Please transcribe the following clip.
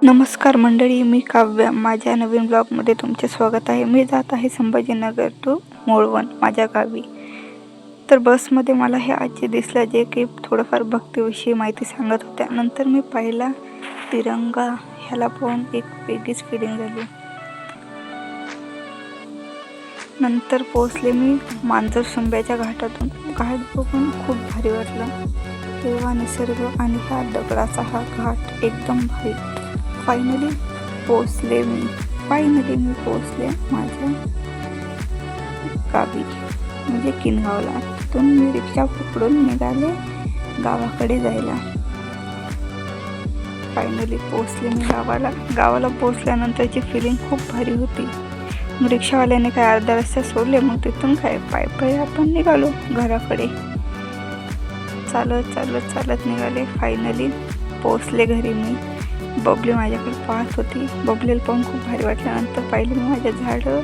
नमस्कार मंडळी, मी काव्या. माझ्या नवीन ब्लॉगमध्ये तुमचे स्वागत आहे. मी जात आहे संभाजीनगर टू मोळवन माझ्या गावी. तर बसमध्ये मला हे आजी दिसल्या जे की थोडंफार भक्तीविषयी माहिती सांगत होत्या. नंतर मी पाहिला तिरंगा, ह्याला पाहून एक वेगळीच फिलिंग झाली. नंतर पोहोचले मी मांजर सुंब्याच्या घाटातून. घाट बघून खूप भारी वाटलं. तेव्हा निसर्ग आणि हा दगडाचा हा घाट एकदम भारी. फायनली मी पोचले माझ्या गावी म्हणजे किनगावला. तिथून मी रिक्षा पकडून निघाले गावाकडे जायला. फायनली पोचले मी गावाला पोचल्यानंतरची फिलिंग खूप भारी होती. मग रिक्षावाल्याने काय अर्ध्या रस्त्यात सोडले. मग तिथून काय पायी आपण निघालो घराकडे. चालत निघाले. फायनली पोचले घरी. मी बबली माझ्याकडे पाहत होती. बबलीला पाहून खूप भारी वाटल्यानंतर पाहिले मी माझ्या झाडं